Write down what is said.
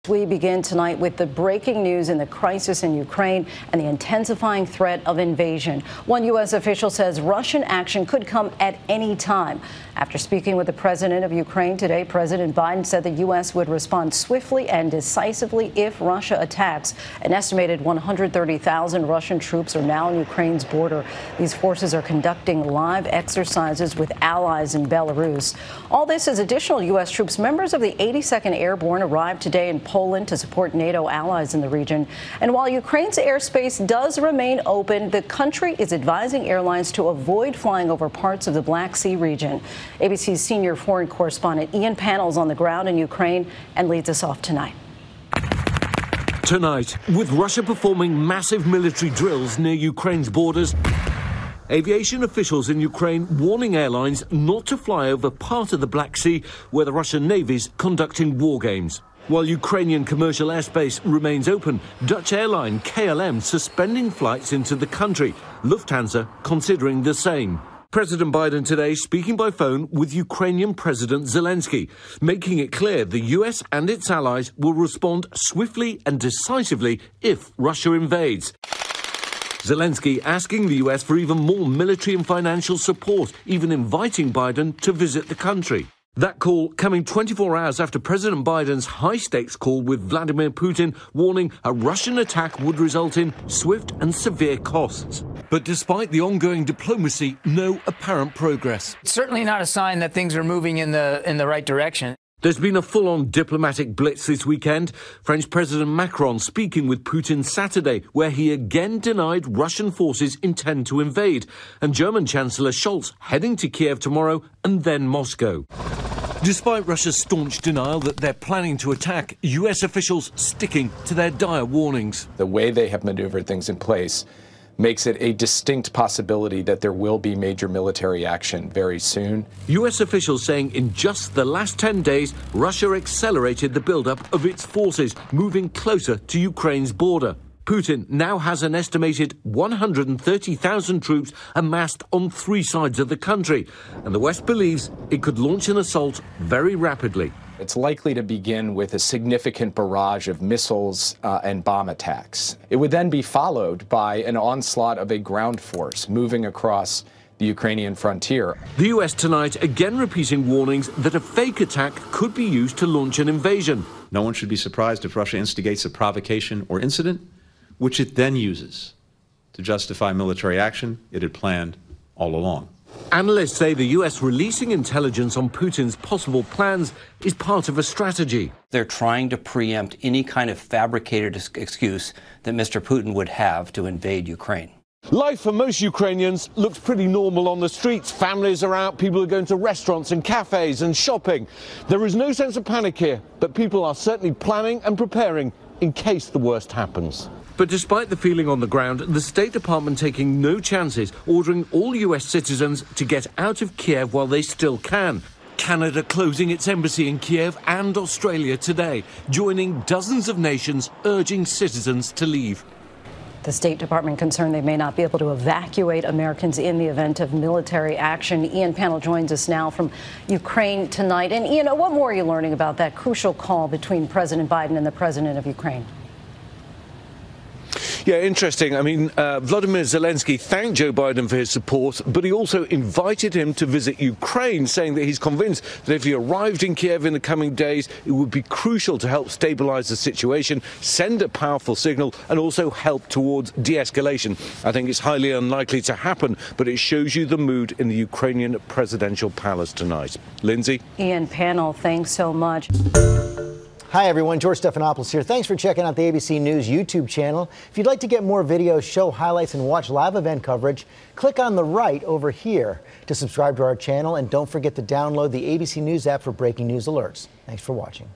We begin tonight with the breaking news in the crisis in Ukraine and the intensifying threat of invasion. One U.S. official says Russian action could come at any time. After speaking with the president of Ukraine today, President Biden said the U.S. would respond swiftly and decisively if Russia attacks. An estimated 130,000 Russian troops are now on Ukraine's border. These forces are conducting live exercises with allies in Belarus. All this as additional U.S. troops, members of the 82nd Airborne, arrived today in Poland to support NATO allies in the region. And while Ukraine's airspace does remain open, the country is advising airlines to avoid flying over parts of the Black Sea region. ABC's senior foreign correspondent Ian Pannell's on the ground in Ukraine and leads us off tonight. Tonight, with Russia performing massive military drills near Ukraine's borders, aviation officials in Ukraine warning airlines not to fly over part of the Black Sea where the Russian Navy's conducting war games. While Ukrainian commercial airspace remains open, Dutch airline KLM suspending flights into the country, Lufthansa considering the same. President Biden today speaking by phone with Ukrainian President Zelensky, making it clear the US and its allies will respond swiftly and decisively if Russia invades. Zelensky asking the US for even more military and financial support, even inviting Biden to visit the country. That call coming 24 hours after President Biden's high-stakes call with Vladimir Putin, warning a Russian attack would result in swift and severe costs. But despite the ongoing diplomacy, no apparent progress. It's certainly not a sign that things are moving in the right direction. There's been a full-on diplomatic blitz this weekend. French President Macron speaking with Putin Saturday, where he again denied Russian forces intend to invade, and German Chancellor Scholz heading to Kiev tomorrow and then Moscow. Despite Russia's staunch denial that they're planning to attack, US officials sticking to their dire warnings. The way they have maneuvered things in place makes it a distinct possibility that there will be major military action very soon. US officials saying in just the last 10 days, Russia accelerated the buildup of its forces, moving closer to Ukraine's border. Putin now has an estimated 130,000 troops amassed on three sides of the country, and the West believes it could launch an assault very rapidly. It's likely to begin with a significant barrage of missiles and bomb attacks. It would then be followed by an onslaught of a ground force moving across the Ukrainian frontier. The US tonight again repeating warnings that a fake attack could be used to launch an invasion. No one should be surprised if Russia instigates a provocation or incident, which it then uses to justify military action it had planned all along. Analysts say the US releasing intelligence on Putin's possible plans is part of a strategy. They're trying to preempt any kind of fabricated excuse that Mr. Putin would have to invade Ukraine. Life for most Ukrainians looks pretty normal on the streets. Families are out, people are going to restaurants and cafes and shopping. There is no sense of panic here, but people are certainly planning and preparing in case the worst happens. But despite the feeling on the ground, the State Department taking no chances, ordering all US citizens to get out of Kiev while they still can. Canada closing its embassy in Kiev and Australia today, joining dozens of nations urging citizens to leave. The State Department concerned they may not be able to evacuate Americans in the event of military action. Ian Pannell joins us now from Ukraine tonight. And Ian, what more are you learning about that crucial call between President Biden and the president of Ukraine? Yeah, interesting. I mean, Vladimir Zelensky thanked Joe Biden for his support, but he also invited him to visit Ukraine, saying that he's convinced that if he arrived in Kiev in the coming days, it would be crucial to help stabilize the situation, send a powerful signal, and also help towards de-escalation. I think it's highly unlikely to happen, but it shows you the mood in the Ukrainian presidential palace tonight. Lindsay? Ian Pannell, thanks so much. Hi, everyone. George Stephanopoulos here. Thanks for checking out the ABC News YouTube channel. If you'd like to get more videos, show highlights, and watch live event coverage, click on the right over here to subscribe to our channel. And don't forget to download the ABC News app for breaking news alerts. Thanks for watching.